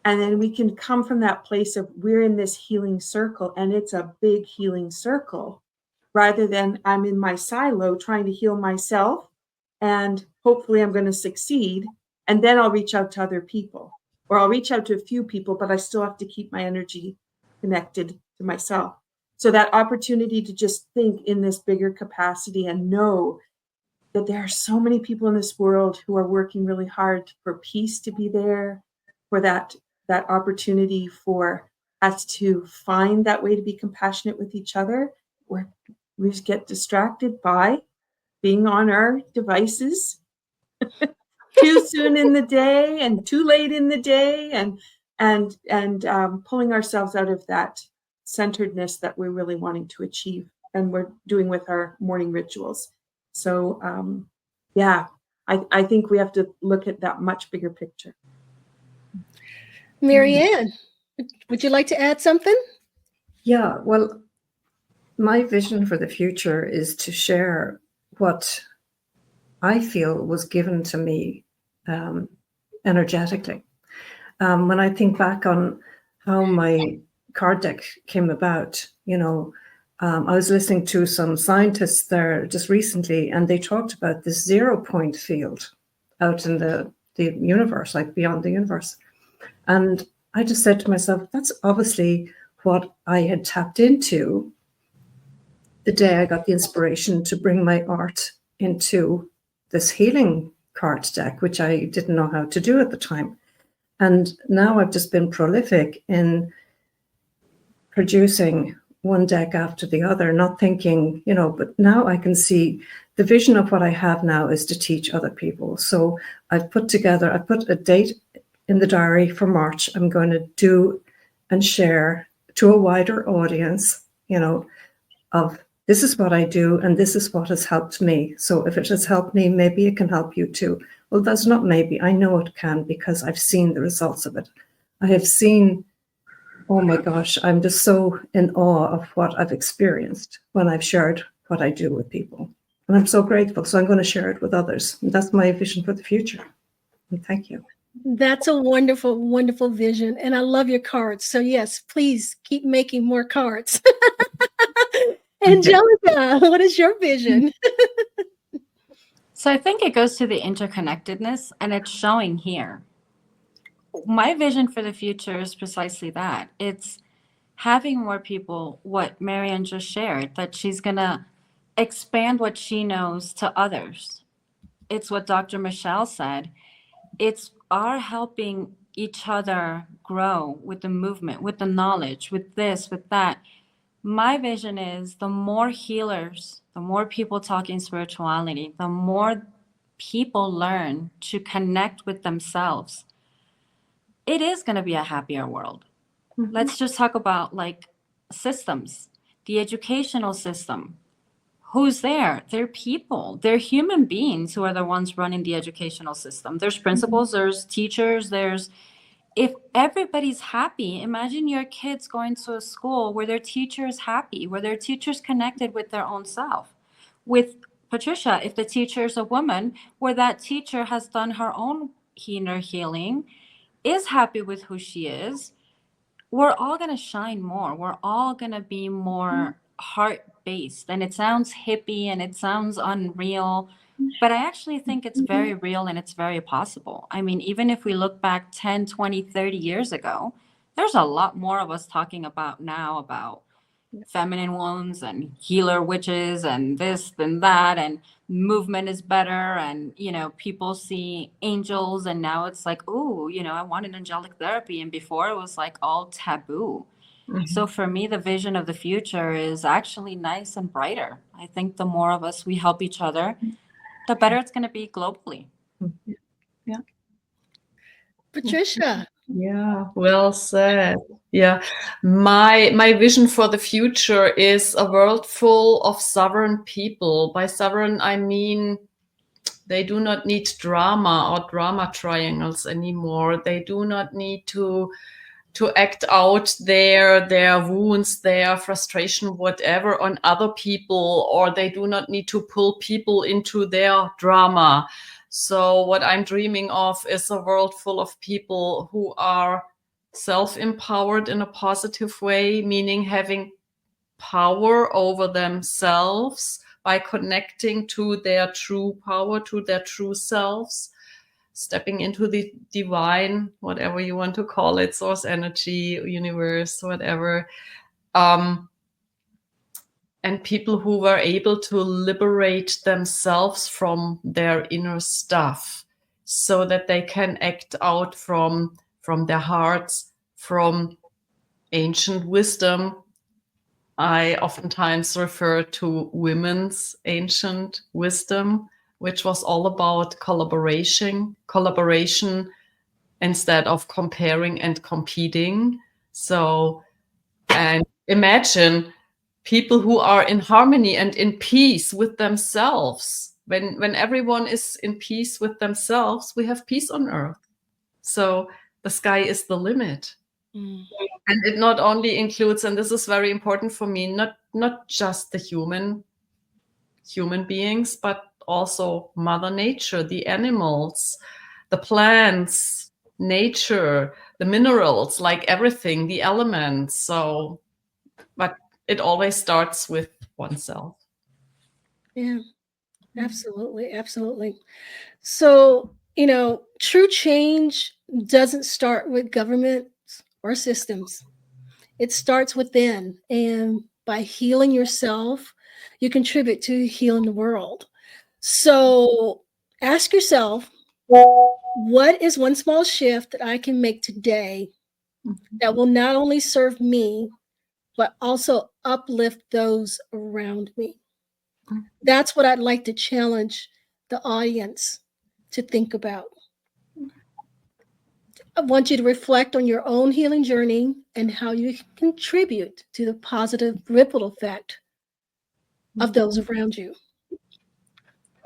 And then we can come from that place of we're in this healing circle, and it's a big healing circle, rather than I'm in my silo trying to heal myself, and hopefully I'm going to succeed, and then I'll reach out to other people, or I'll reach out to a few people, but I still have to keep my energy connected to myself. So that opportunity to just think in this bigger capacity and know that there are so many people in this world who are working really hard for peace to be there, for that opportunity for us to find that way to be compassionate with each other, where we just get distracted by being on our devices too soon in the day and too late in the day, and pulling ourselves out of that centeredness that we're really wanting to achieve and we're doing with our morning rituals. So yeah, I think we have to look at that much bigger picture. Marianne, would you like to add something? Yeah, well, my vision for the future is to share what I feel was given to me energetically. When I think back on how my card deck came about, I was listening to some scientists there just recently, and they talked about this 0 point field out in the universe, like beyond the universe. And I just said to myself, that's obviously what I had tapped into the day I got the inspiration to bring my art into this healing card deck, which I didn't know how to do at the time. And now I've just been prolific in producing one deck after the other, not thinking, but now I can see the vision of what I have now is to teach other people. So I've put a date in the diary for March. I'm going to do and share to a wider audience, of this is what I do and this is what has helped me. So if it has helped me, maybe it can help you too. Well, that's not maybe. I know it can because I've seen the results of it. I have seen, oh my gosh, I'm just so in awe of what I've experienced when I've shared what I do with people. And I'm so grateful. So I'm going to share it with others. And that's my vision for the future. And thank you. That's a wonderful, wonderful vision. And I love your cards. So yes, please keep making more cards. Angelica, what is your vision? So I think it goes to the interconnectedness, and it's showing here. My vision for the future is precisely that. It's having more people, what Marian just shared, that she's going to expand what she knows to others. It's what Dr. Michelle said. It's our helping each other grow with the movement, with the knowledge, with this, with that. My vision is the more healers, the more people talking spirituality, the more people learn to connect with themselves, it is going to be a happier world. Mm-hmm. Let's just talk about like systems, the educational system. Who's there? They're people. They're human beings who are the ones running the educational system. There's principals, there's teachers, if everybody's happy, imagine your kids going to a school where their teacher is happy, where their teacher's connected with their own self. With Patricia, if the teacher is a woman, where that teacher has done her own inner healing, is happy with who she is, we're all going to shine more. We're all going to be more heart-based. And it sounds hippie and it sounds unreal, but I actually think it's very real and it's very possible. I mean, even if we look back 10, 20, 30 years ago, there's a lot more of us talking about now about feminine wounds and healer witches and this and that, and movement is better. And, people see angels and now it's like, ooh, I wanted angelic therapy. And before it was like all taboo. Mm-hmm. So for me, the vision of the future is actually nice and brighter. I think the more of us we help each other, the better it's going to be globally. Yeah. Patricia. Yeah, well said. Yeah, my vision for the future is a world full of sovereign people. By sovereign, I mean they do not need drama or drama triangles anymore. They do not need to act out their wounds, their frustration, whatever, on other people, or they do not need to pull people into their drama. So what I'm dreaming of is a world full of people who are self-empowered in a positive way, meaning having power over themselves by connecting to their true power, to their true selves, stepping into the divine, whatever you want to call it, source energy, universe, whatever. And people who were able to liberate themselves from their inner stuff so that they can act out from their hearts, from ancient wisdom. I oftentimes refer to women's ancient wisdom, which was all about collaboration instead of comparing and competing. So, and imagine people who are in harmony and in peace with themselves. When everyone is in peace with themselves, we have peace on earth. So the sky is the limit. Mm. And it not only includes, and this is very important for me, not just the human beings, but also Mother Nature, the animals, the plants, nature, the minerals, like everything, the elements. So, but it always starts with oneself. Yeah, absolutely. Absolutely. So, true change doesn't start with governments or systems. It starts within. And by healing yourself, you contribute to healing the world. So ask yourself, what is one small shift that I can make today that will not only serve me, but also uplift those around me? That's what I'd like to challenge the audience to think about. I want you to reflect on your own healing journey and how you can contribute to the positive ripple effect of those around you.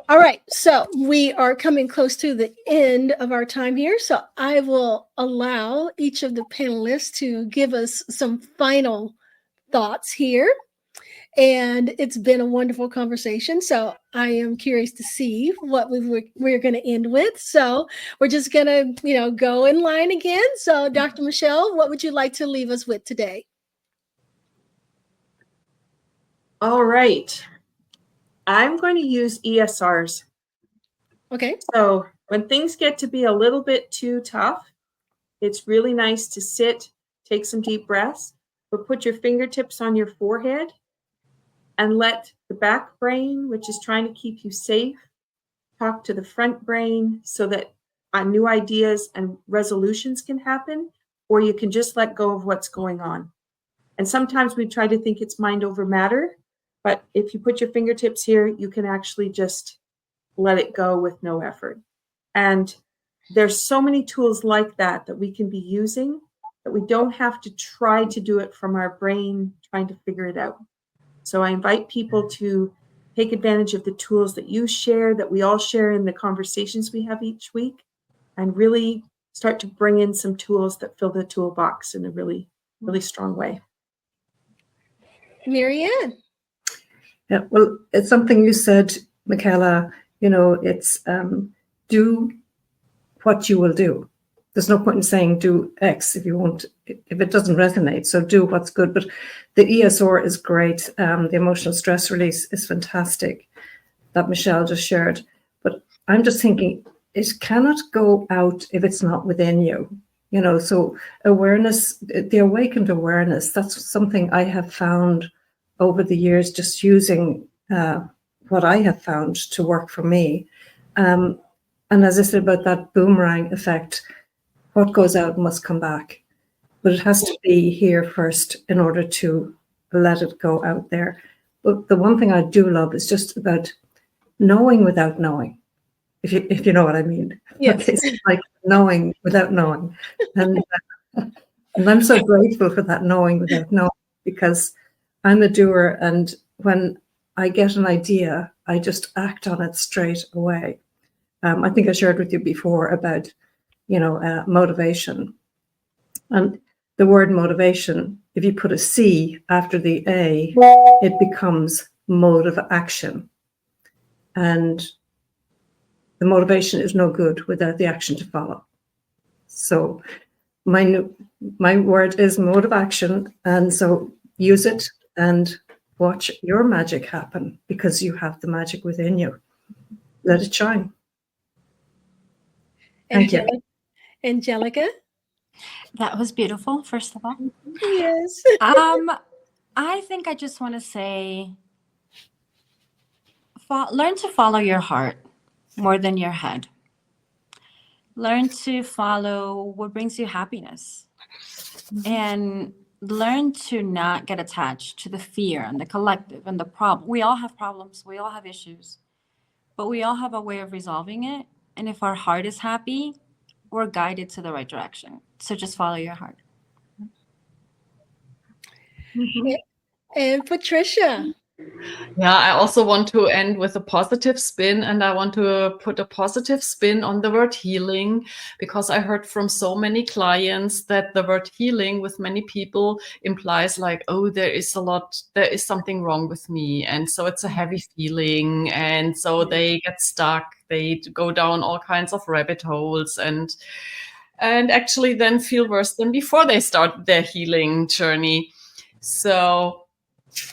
All right, so we are coming close to the end of our time here. So I will allow each of the panelists to give us some final thoughts here. And it's been a wonderful conversation. So I am curious to see what we're going to end with. So we're just going to, go in line again. So Dr. Michelle, what would you like to leave us with today? All right. I'm going to use ESRs. Okay. So when things get to be a little bit too tough, it's really nice to sit, take some deep breaths, but put your fingertips on your forehead and let the back brain, which is trying to keep you safe, talk to the front brain so that new ideas and resolutions can happen, or you can just let go of what's going on. And sometimes we try to think it's mind over matter, but if you put your fingertips here, you can actually just let it go with no effort. And there's so many tools like that we can be using, that we don't have to try to do it from our brain, trying to figure it out. So I invite people to take advantage of the tools that you share, that we all share in the conversations we have each week, and really start to bring in some tools that fill the toolbox in a really, really strong way. Marianne. Yeah, well, it's something you said, Michaela, it's do what you will do. There's no point in saying do X if it doesn't resonate. So do what's good. But the ESR is great. The emotional stress release is fantastic that Michelle just shared. But I'm just thinking it cannot go out if it's not within you. So awareness, the awakened awareness, that's something I have found over the years, just using what I have found to work for me. And as I said about that boomerang effect, what goes out must come back. But it has to be here first in order to let it go out there. But the one thing I do love is just about knowing without knowing, if you know what I mean. Yes. Okay, so it's like knowing without knowing. And I'm so grateful for that knowing without knowing, because I'm a doer, and when I get an idea, I just act on it straight away. I think I shared with you before about, motivation. And the word motivation, if you put a C after the A, it becomes mode of action. And the motivation is no good without the action to follow. So my word is mode of action. And so use it and watch your magic happen, because you have the magic within you. Let it shine. Thank you. Angelica. That was beautiful, first of all. Yes. I think I just want to say, learn to follow your heart more than your head. Learn to follow what brings you happiness. And learn to not get attached to the fear and the collective and the problem. We all have problems. We all have issues. But we all have a way of resolving it. And if our heart is happy, we're guided to the right direction. So just follow your heart. And Patricia. Yeah, I also want to end with a positive spin, and I want to put a positive spin on the word healing, because I heard from so many clients that the word healing with many people implies like, oh, there is something wrong with me. And so it's a heavy feeling. And so they get stuck, they go down all kinds of rabbit holes and actually then feel worse than before they start their healing journey. So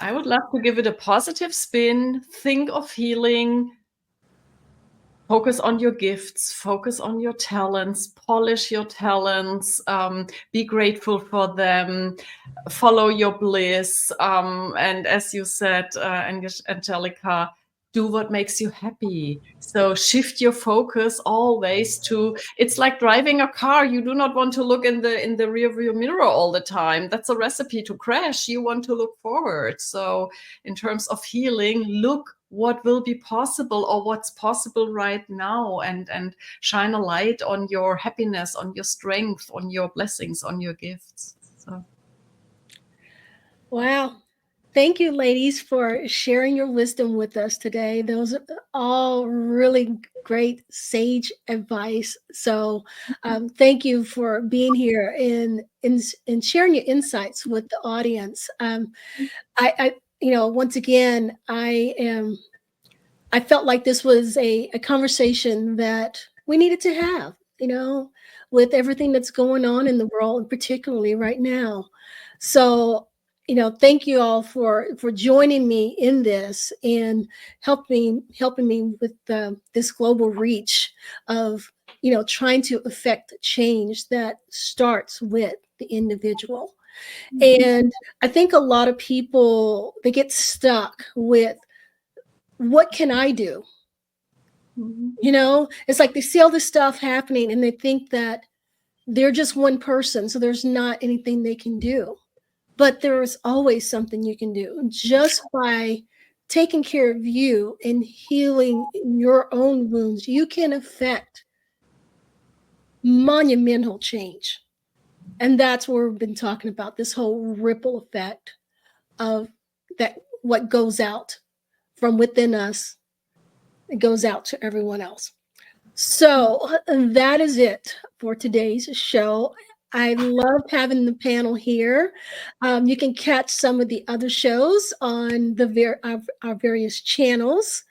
I would love to give it a positive spin. Think of healing. Focus on your gifts, focus on your talents, polish your talents, be grateful for them, follow your bliss. And as you said, Angelica, do what makes you happy. So shift your focus always to, it's like driving a car. You do not want to look in the rear view mirror all the time. That's a recipe to crash. You want to look forward. So in terms of healing, look what will be possible or what's possible right now, and shine a light on your happiness, on your strength, on your blessings, on your gifts. So Wow. Thank you, ladies, for sharing your wisdom with us today. Those are all really great sage advice. So, thank you for being here and sharing your insights with the audience. Once again, I felt like this was a conversation that we needed to have, with everything that's going on in the world, particularly right now. So, thank you all for joining me in this and helping me with this global reach of trying to affect change that starts with the individual. And I think a lot of people, they get stuck with, what can I do? It's like they see all this stuff happening and they think that they're just one person, so there's not anything they can do. But there's always something you can do just by taking care of you and healing your own wounds. You can affect monumental change. And that's what we've been talking about, this whole ripple effect of that, what goes out from within us, it goes out to everyone else. So that is it for today's show. I love having the panel here. You can catch some of the other shows on our various channels.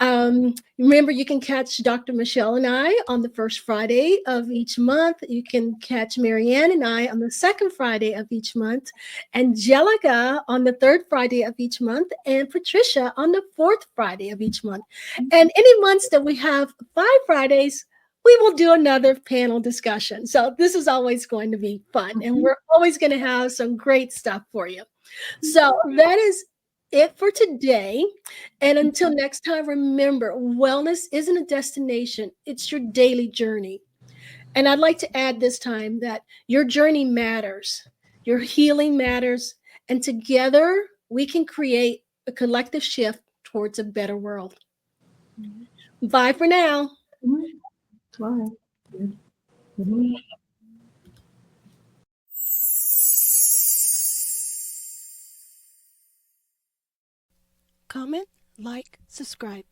Remember, you can catch Dr. Michelle and I on the first Friday of each month. You can catch Marian and I on the second Friday of each month, Angelica on the third Friday of each month, and Patricia on the fourth Friday of each month. And any months that we have 5 Fridays, we will do another panel discussion. So this is always going to be fun, and we're always going to have some great stuff for you. So that is it for today. And until next time, remember, wellness isn't a destination, it's your daily journey. And I'd like to add this time that your journey matters, your healing matters, and together we can create a collective shift towards a better world. Bye for now. Bye. Comment, like, subscribe.